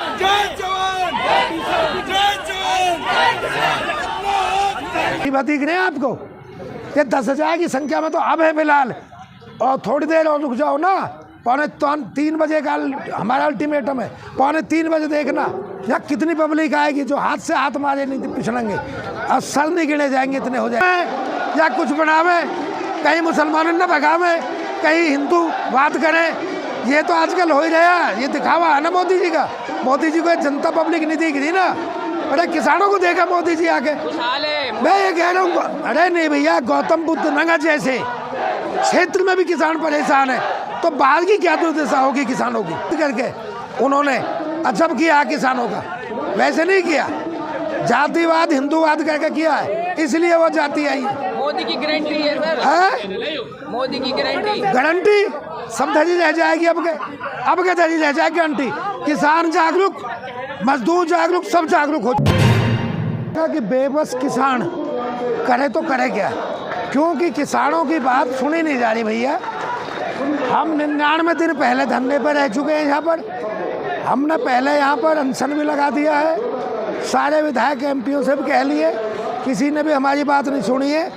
जय जवान, जय जवान। दिख रहे हैं आपको? ये 10,000 की संख्या में तो अब है फिलहाल, और थोड़ी देर और रुक जाओ ना। 2:45 बजे का हमारा अल्टीमेटम है। 2:45 बजे देखना यहाँ कितनी पब्लिक आएगी जो हाथ से हाथ मारे नहीं पिछड़ेंगे और सर नहीं गिने जाएंगे, इतने हो जाए। या कुछ बनावे, कहीं मुसलमानों ने भगावे, कहीं हिंदू बात करें। ये तो आजकल हो ही रहा है, ये दिखावा है ना मोदी जी का। मोदी जी को जनता पब्लिक नहीं दिख रही ना। अरे किसानों को देखा मोदी जी आके, मैं ये कह रहा हूँ। अरे नहीं भैया, गौतम बुद्ध नगर जैसे क्षेत्र में भी किसान परेशान है, तो बाहर की क्या दुर्दशा होगी किसानों की। करके उन्होंने अजब किया किसानों का, वैसे नहीं किया। जातिवाद हिंदूवाद करके किया है, इसलिए वो जाति आई। मोदी की गारंटी है सर, मोदी की गारंटी सब धरी रह जाएगी। अब के धरी रह जाएगी गारंटी। किसान जागरूक, मजदूर जागरूक, सब जागरूक हो कि बेबस किसान करे तो करे क्या, क्योंकि किसानों की बात सुनी नहीं जा रही भैया। हम 99 दिन पहले धरने पर रह चुके हैं यहाँ पर। हमने पहले यहाँ पर अनशन भी लगा दिया है, सारे विधायक एमपीओ से भी कह लिए, किसी ने भी हमारी बात नहीं सुनी है।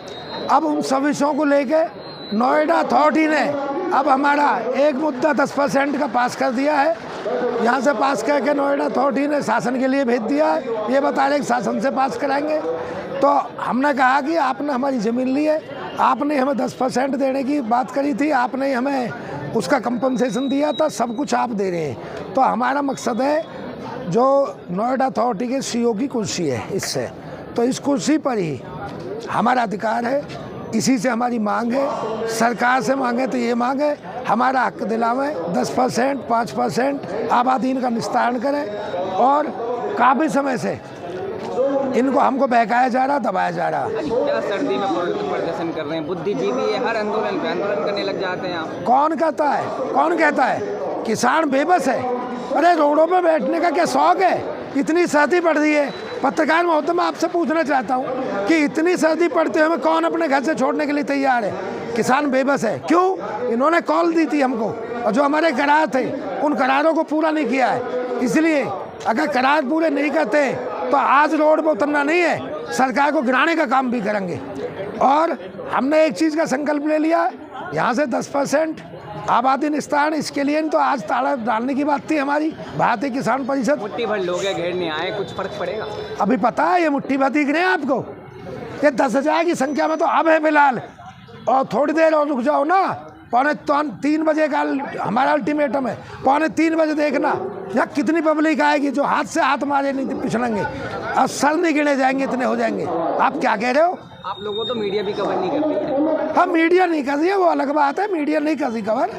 अब उन सब विषयों को लेके नोएडा अथॉरिटी ने अब हमारा एक मुद्दा 10% का पास कर दिया है। यहाँ से पास करके नोएडा अथॉरिटी ने शासन के लिए भेज दिया है। ये बता रहे कि शासन से पास कराएंगे। तो हमने कहा कि आपने हमारी ज़मीन ली है, आपने हमें 10% देने की बात करी थी, आपने हमें उसका कंपनसेशन दिया था, सब कुछ आप दे रहे हैं। तो हमारा मकसद है, जो नोएडा अथॉरिटी के सीईओ की कुर्सी है, इससे तो इस कुर्सी पर ही हमारा अधिकार है, इसी से हमारी मांग है। सरकार से मांगे तो ये मांग है, हमारा हक दिलावें, 10%, 5% आबादी इनका निस्तारण करें। और काफ़ी समय से इनको हमको बहकाया जा रहा, दबाया जा रहा। क्या सर्दी में प्रदर्शन कर रहे हैं? बुद्धिजीवी है, हर आंदोलन पे आंदोलन करने लग जाते हैं आप। कौन कहता है, कौन कहता है किसान बेबस है? अरे रोडों पे बैठने का क्या शौक है? इतनी सर्दी पड़ रही है। पत्रकार महोदय, मैं आपसे पूछना चाहता हूँ कि इतनी सर्दी पड़ते हुए कौन अपने घर से छोड़ने के लिए तैयार है? किसान बेबस है। क्यों? इन्होंने कॉल दी थी हमको, और जो हमारे करार थे उन करारों को पूरा नहीं किया है। इसलिए अगर करार पूरे नहीं करते तो आज रोड पर उतरना नहीं है, सरकार को गिराने का काम भी करेंगे। और हमने एक चीज़ का संकल्प ले लिया, यहाँ से 10% आबादी निस्तारण, इसके लिए तो आज ताला डालने की बात थी हमारी। भारतीय किसान परिषद मुट्ठी भर लोग घेरने आए, कुछ फर्क पड़ेगा? अभी पता है, ये मुट्ठी भर दिख रहे हैं आपको? ये 10,000 की संख्या में तो अब है फिलहाल, और थोड़ी देर और रुक जाओ ना। 2:45 बजे का हमारा अल्टीमेटम है। 2:45 बजे देखना यहाँ कितनी पब्लिक आएगी जो हाथ से हाथ मारे नहीं पिछड़ेंगे और सर नहीं गिने जाएंगे, इतने हो जाएंगे। आप क्या कह रहे हो? आप लोगों तो मीडिया भी कवर नहीं करती है। हम मीडिया नहीं कर रही है, वो अलग बात है। मीडिया नहीं कर रही कवर,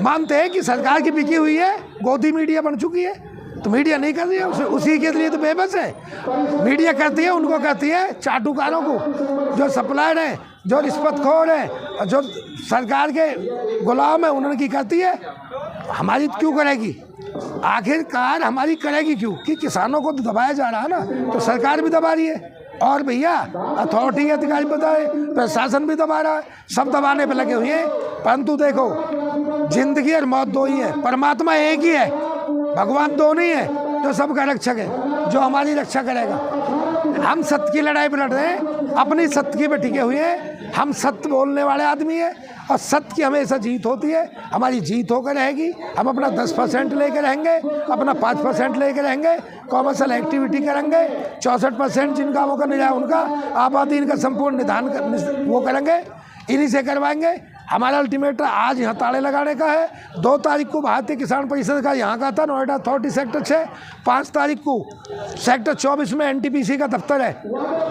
मानते हैं कि सरकार की बिकी हुई है, गोदी मीडिया बन चुकी है, तो मीडिया नहीं कर रही है। उसी के लिए तो बेबस है। मीडिया करती है, उनको करती है चाटुकारों को, जो सप्लायर है, जो रिश्वतखोर है, और जो सरकार के गुलाम है, उन्होंने की करती है। हमारी क्यों करेगी? आखिरकार हमारी करेगी क्यों? कि किसानों को तो दबाया जा रहा है ना, तो सरकार भी दबा रही है। और भैया अथॉरिटी के अधिकारी बता रहे, प्रशासन भी दबा रहा है, सब दबाने पे लगे हुए हैं। परंतु देखो, जिंदगी और मौत दो ही है, परमात्मा एक ही है, भगवान दो नहीं है जो सबका रक्षक है, जो हमारी रक्षा करेगा। हम सत्य की लड़ाई पर लड़ रहे हैं, अपनी सत्य पे टिके हुए हैं। हम सत्य बोलने वाले आदमी हैं, और सत्य की हमेशा जीत होती है। हमारी जीत होकर रहेगी। हम अपना 10% लेकर रहेंगे, अपना 5% लेकर रहेंगे, कॉमर्शियल एक्टिविटी करेंगे। 64% जिन कामों का निजाय उनका आबादी इनका संपूर्ण निदान वो करेंगे, इन्हीं से करवाएंगे। हमारा अल्टीमेटम आज यहाँ ताले लगाने का है। 2 तारीख को भारतीय किसान परिषद का यहाँ का था, नोएडा अथॉरिटी सेक्टर 6। 5 तारीख को सेक्टर 24 में NTPC का दफ्तर है,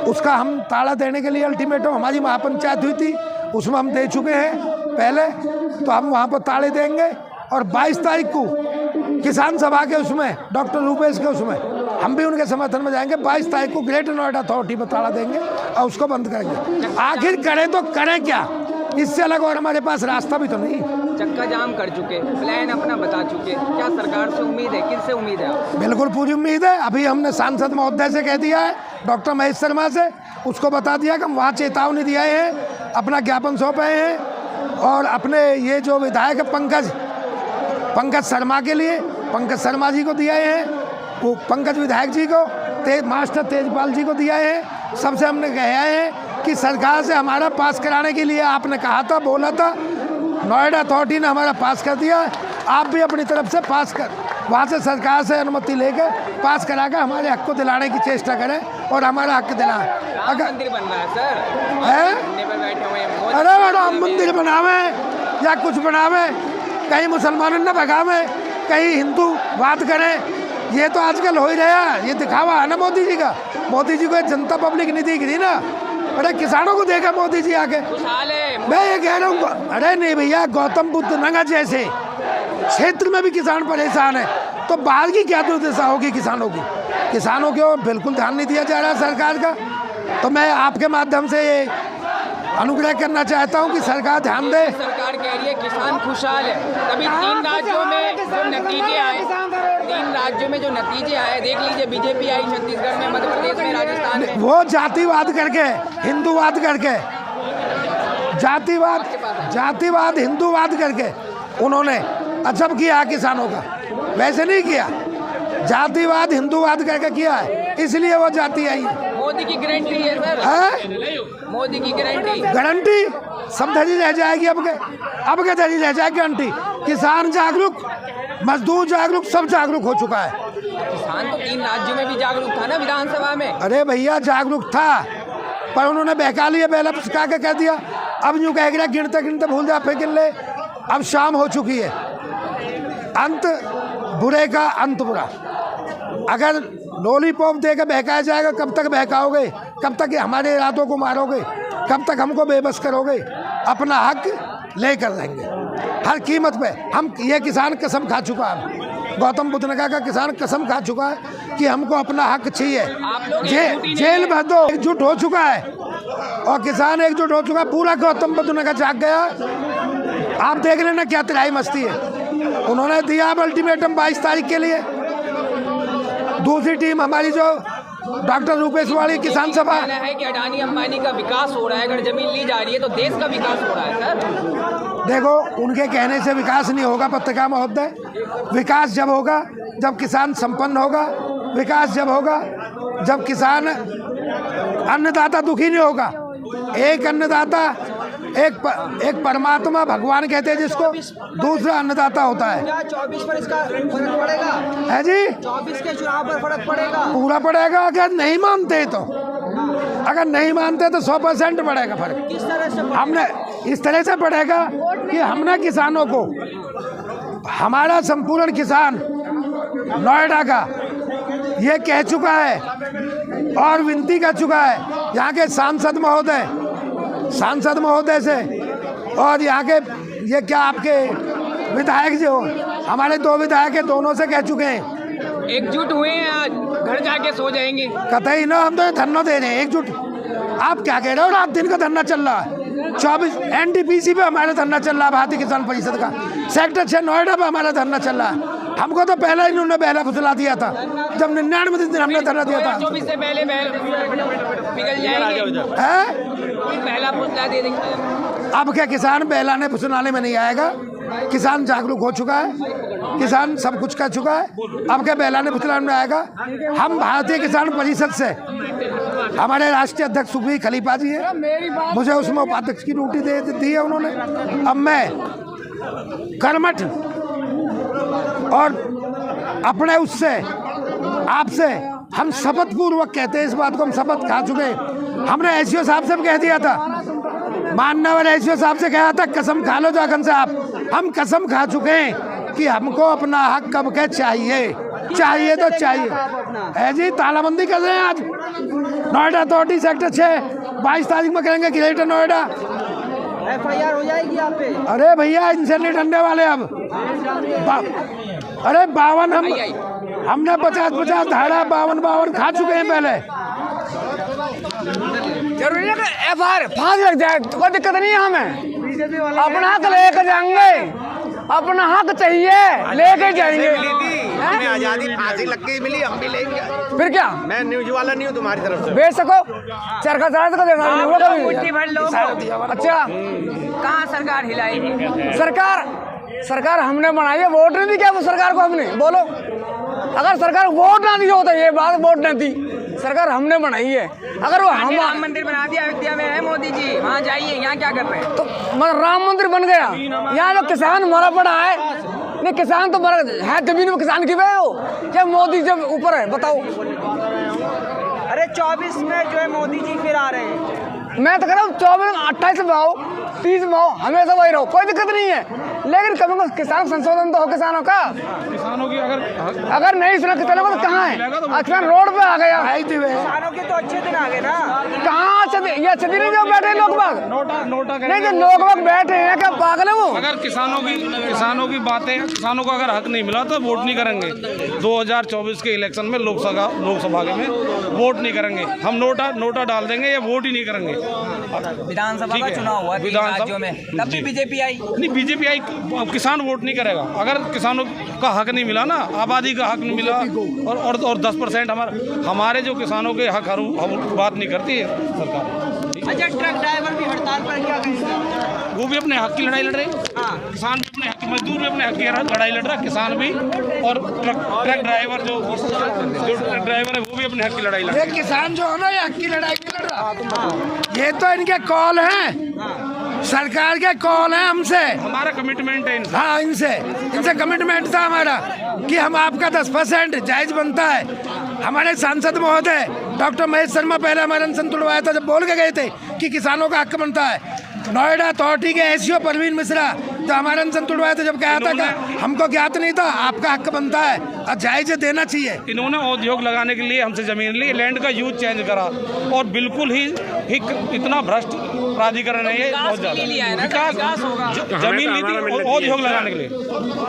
उसका हम ताला देने के लिए अल्टीमेटम, हमारी महापंचायत हुई थी, उसमें हम दे चुके हैं पहले, तो हम वहाँ पर ताले देंगे। और 22 तारीख को किसान सभा के उसमें डॉक्टर रूपेश के उसमें हम भी उनके समर्थन में जाएंगे। 22 तारीख को ग्रेटर नोएडा अथॉरिटी पर ताला देंगे और उसको बंद करेंगे। आखिर करें तो करें क्या? इससे अलग और हमारे पास रास्ता भी तो नहीं। चक्का जाम कर चुके, प्लान अपना बता चुके, क्या सरकार से उम्मीद है? किससे उम्मीद है? बिल्कुल पूरी उम्मीद है। अभी हमने सांसद महोदय से कह दिया है, डॉक्टर महेश शर्मा से, उसको बता दिया कि हम वहाँ चेतावनी दिए हैं, अपना ज्ञापन सौंपे हैं। और अपने ये जो विधायक पंकज शर्मा के लिए, पंकज शर्मा जी को दिए हैं, वो पंकज विधायक जी को, मास्टर तेजपाल जी को दिया है। सबसे हमने कहा है कि सरकार से हमारा पास कराने के लिए आपने कहा था, बोला था, नोएडा अथॉरिटी ने हमारा पास कर दिया। आप भी अपनी तरफ से पास कर, वहाँ से सरकार से अनुमति लेकर पास कराकर हमारे हक को दिलाने की चेष्टा करें और हमारा हक दिलाएं। राम मंदिर बन रहा है सर, है पर बैठे हुए हैं। अरे राम मंदिर बनावे या कुछ बनावे, कहीं मुसलमानों ने भगावे, कहीं हिंदू बात करें, ये तो आजकल हो ही रहा है। ये दिखावा है ना मोदी जी का। मोदी जी को जनता पब्लिक नहीं दिख रही ना। अरे किसानों को देखा मोदी जी आके, मैं ये कह रहा हूँ। अरे नहीं भैया, गौतम बुद्ध नगर जैसे क्षेत्र में भी किसान परेशान है, तो बाहर की क्या दुर्दशा होगी किसानों की। किसानों को बिल्कुल ध्यान नहीं दिया जा रहा सरकार का। तो मैं आपके माध्यम से ये अनुग्रह करना चाहता हूँ कि सरकार ध्यान दे। सरकार कह रही है किसान खुशहाल है, तभी 3 राज्यों में जो नतीजे आए, 3 राज्यों में जो नतीजे आए, देख लीजिए बीजेपी आई छत्तीसगढ़ में, मध्य प्रदेश में, राजस्थान में। वो जातिवाद करके, हिंदूवाद करके, जातिवाद हिंदूवाद करके उन्होंने अजब किया किसानों का। वैसे नहीं किया, जातिवाद हिंदूवाद करके किया है, इसलिए वो जाति आई है। मोदी की गारंटी है सर, मोदी की गारंटी सब धरी रह जाएगी। अब के धरी रह जाएगी गारंटी। किसान जागरूक, मजदूर जागरूक, सब जागरूक हो चुका है। किसान तो 3 राज्यों में भी जागरूक था ना विधानसभा में। अरे भैया जागरूक था, पर उन्होंने बहका लिया, बेला पुचका के कह दिया। अब यूँ कह गिनते गिनते भूल जा फेंक ले। अब शाम हो चुकी है, अंत बुरे का अंत बुरा। अगर लॉलीपॉप देकर बहकाया जाएगा, कब तक बहकाओगे, कब तक हमारे इरादों को मारोगे, कब तक हमको बेबस करोगे। अपना हक लेकर रहेंगे हर कीमत पे। हम ये किसान कसम खा चुका है, गौतम बुद्ध नगर का किसान कसम खा चुका है कि हमको अपना हक चाहिए। जेल भर दो, एकजुट हो चुका है और किसान एकजुट हो चुका है। पूरा गौतम बुद्ध नगर जाग गया। आप देख लेना क्या तिराई मस्ती है। उन्होंने दिया अब अल्टीमेटम 22 तारीख के लिए। दूसरी टीम हमारी जो डॉक्टर रूपेश वाली किसान सभा है कि अडानी अंबानी का विकास हो रहा है, अगर जमीन ली जा रही है तो देश का विकास हो रहा है सर। देखो, उनके कहने से विकास नहीं होगा पत्रकार महोदय। विकास जब होगा जब किसान संपन्न होगा, विकास जब होगा जब किसान, अन्नदाता दुखी नहीं होगा। एक अन्नदाता, एक परमात्मा भगवान कहते हैं जिसको, दूसरा अन्नदाता होता है। 24 पर इसका फर्क पड़ेगा है जी, 24 के चुनाव पर फर्क पड़ेगा, पूरा पड़ेगा। अगर नहीं मानते तो, अगर नहीं मानते तो 100% पड़ेगा फर्क। किस तरह से हमने इस तरह से पड़ेगा कि हमने किसानों को, हमारा संपूर्ण किसान नोएडा का ये कह चुका है और विनती कर चुका है यहाँ के सांसद महोदय से, और यहाँ के ये क्या आपके विधायक जो हमारे 2 विधायक है, दोनों से कह चुके हैं। एकजुट हुए हैं, आज घर जाके सो जाएंगे। कतई ना, हम तो ये धरना दे रहे हैं एकजुट। आप क्या कह रहे हो? रात दिन का धरना चल रहा है। 24 NTPC पे हमारा धरना चल रहा है, भारतीय किसान परिषद का। सेक्टर 6 नोएडा पे हमारा धरना चल रहा है। हमको तो पहले ही इन्होंने बहला फुसला दिया था, जब 99 दिन हमने धरना दिया था। 24 से पहले पिघल जाएंगे, पहला फुसला दे देंगे। अब क्या किसान बहलाने फुसलाने में नहीं आएगा। किसान जागरूक हो चुका है, किसान सब कुछ कर चुका है। अब क्या बहलाने फुसलाने में आएगा। हम भारतीय किसान परिषद से, हमारे राष्ट्रीय अध्यक्ष सुखबीर खलीफा जी है, मुझे उसमें उपाध्यक्ष की ड्यूटी दे दी है उन्होंने। अब मैं कर्मठ और अपने उससे आपसे हम शपथ पूर्वक कहते हैं, इस बात को हम शपथ खा चुके हैं। हमने एसईओ साहब से कह दिया था, माननीय एसईओ साहब से कहा था कसम खा लो जागन साहब, हम कसम खा चुके हैं कि हमको अपना हक कब के चाहिए तो चाहिए है जी। तालाबंदी कर रहे हैं आज नोएडा अथॉरिटी सेक्टर 6, 22 तारीख में करेंगे ग्रेटर नोएडा। FIR हो जाएगी आप पे। अरे भैया इनसे नहीं डरने वाले अब। अरे 52 हमने 50 धारा 52 खा चुके हैं पहले। जरूरी है कि FIR फांस लग जाए, कोई दिक्कत नहीं है हमें। अपना हक लेकर जाएंगे, अपना हक चाहिए लेके जाएंगे। हमें आजादी फांसी लग के मिली, हम भी लेंगे। फिर क्या, मैं न्यूज वाला नहीं हूँ तुम्हारी तरफ से। बेच सको, चरखा चढ़ा सको, मुट्ठी भर लो। अच्छा, कहाँ सरकार हिलाएगी? सरकार हमने बनाई है, वोट नहीं दी क्या वो सरकार को हमने? बोलो अगर सरकार वोट ना दी हो तो ये बात वोट नहीं दी, सरकार हमने बनाई है। अगर वो हम राम मंदिर बना दिया अयोध्या में है मोदी जी, वहाँ जाइए, यहाँ क्या कर रहे हैं? तो राम मंदिर बन गया, यहाँ जो किसान मरा पड़ा है, नहीं किसान तो मरा है, जमीन में किसान की वे हो क्या मोदी जब ऊपर है, बताओ। अरे 24 में जो है मोदी जी फिर आ रहे हैं। मैं तो कह रहा हूँ 24 में 28 में आओ, 30 में आओ, हमेशा वही रहो, कोई दिक्कत नहीं है, लेकिन कभी कभी किसान संशोधन तो हो किसानों का। किसानों की अगर नहीं सुना किसानों को तो कहाँ है, किसान रोड पे आ गया। किसानों के तो अच्छे दिन आ गए ना। कहाँ अच्छे दिन, ये अच्छे दिन जो बैठे लोग बाग, नोटा नहीं जो लोग बाग बैठे हैं क्या पागल है वो। अगर किसानों की बातें, किसानों को अगर हक नहीं मिला तो वोट नहीं करेंगे। 2024 के इलेक्शन में लोकसभा के में वोट नहीं करेंगे हम, नोटा डाल देंगे या वोट ही नहीं करेंगे। विधानसभा का चुनाव हुआ 3 राज्यों में, तब भी बीजेपी आई नहीं, बीजेपी आई, किसान वोट नहीं करेगा। अगर किसानों का हक नहीं मिला ना, आबादी का हक नहीं मिला, और 10% हमारे जो किसानों के हक बात नहीं करती है सरकार। अच्छा, ट्रक ड्राइवर भी हड़ताल पर, क्या कहेंगे? वो भी अपने हक की लड़ाई लड़ रहे हैं, किसान भी अपने हक, मजदूर भी अपने हक की लड़ाई लड़ रहा है, किसान भी, और ट्रक ड्राइवर जो ट्रक ड्राइवर है वो भी अपने हक की लड़ाई लड़ रहा है। ये किसान जो है ना, ये हक की लड़ाई नहीं लड़ रहा, ये तो इनके कॉल हैं, सरकार के कॉल हैं हमसे, हमारा कमिटमेंट है इनसे। हाँ, इनसे कमिटमेंट था हमारा कि हम आपका 10% जायज बनता है। हमारे सांसद महोदय डॉक्टर महेश शर्मा पहले हमारा अनशन तुड़वाया था, जब बोल के गए थे कि किसानों का हक बनता है। नोएडा अथॉरिटी के एसईओ परवीन मिश्रा तो हमारा अनशन तुड़वाया था, जब कहा था कि हमको ज्ञात नहीं था, आपका हक बनता है और जायज देना चाहिए। इन्होंने उद्योग लगाने के लिए हमसे जमीन ली, लैंड का यूज चेंज करा, और बिल्कुल ही इतना भ्रष्ट प्राधिकरण है ये, बहुत ज्यादा विकास जमीन ली थी उद्योग लगाने के लिए।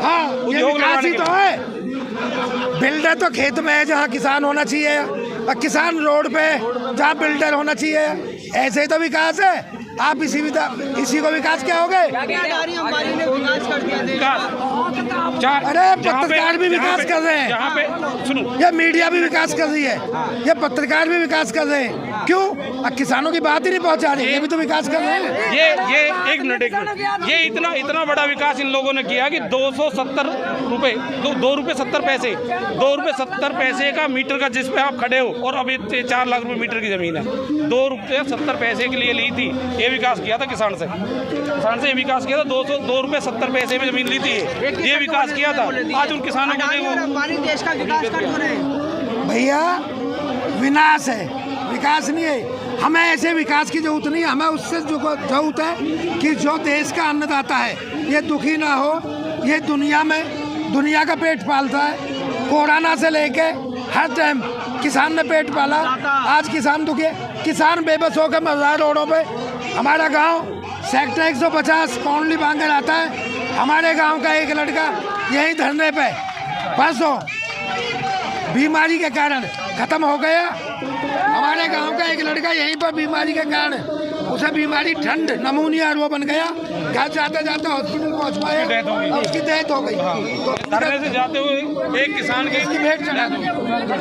हाँ, ये विकास ही तो है। बिल्डर तो खेत में है जहाँ किसान होना चाहिए, और किसान रोड पे जहाँ बिल्डर होना चाहिए, ऐसे ही तो विकास है। आप इसी को विकास क्या हो गए? अंबानी ने विकास कर दिया। अरे पत्रकार भी विकास कर रहे हैं, यहाँ पे सुनो, ये मीडिया भी विकास कर रही है, ये पत्रकार भी विकास कर रहे हैं, क्यों? अब किसानों की बात ही नहीं पहुंचा रही, ये भी तो विकास कर रहे हैं। ये एक मिनट, ये इतना बड़ा विकास इन लोगों ने किया कि 270 रुपये, 2 रुपये 70 पैसे, 2 रुपये 70 पैसे का मीटर का, जिस पे आप खड़े हो, और अभी 4 लाख रुपए मीटर की जमीन है, 2 रुपये 70 पैसे के लिए ली थी। ये विकास किया था किसान से ये विकास किया था, 2 रुपये 70 पैसे में जमीन ली थी, ये विकास किया था। आज उन किसानों को नहीं, अंबानी देश का विकास कर रहे हैं। भैया विनाश है, विकास नहीं है। हमें ऐसे विकास की जरूरत नहीं है, हमें उससे जो जरूरत है कि जो देश का अन्नदाता है ये दुखी ना हो। ये दुनिया का पेट पालता है, कोरोना से लेके हर टाइम किसान ने पेट पाला। आज किसान दुखी है, किसान बेबस होकर मर रहा है रोडों पे। हमारा गांव सेक्टर 150 कौंडली बांगर आता है, हमारे गांव का एक लड़का यहीं धरने पे परसों बीमारी के कारण खत्म हो गया। हमारे गांव का एक लड़का यहीं पर बीमारी के कारण, उसे बीमारी ठंड नमूनिया और वो बन गया, घर जाते जाते हॉस्पिटल पहुंच पाया, उसकी डेथ हो गई। तो धरने से जाते हुए एक किसान की भेंट चढ़ा दो।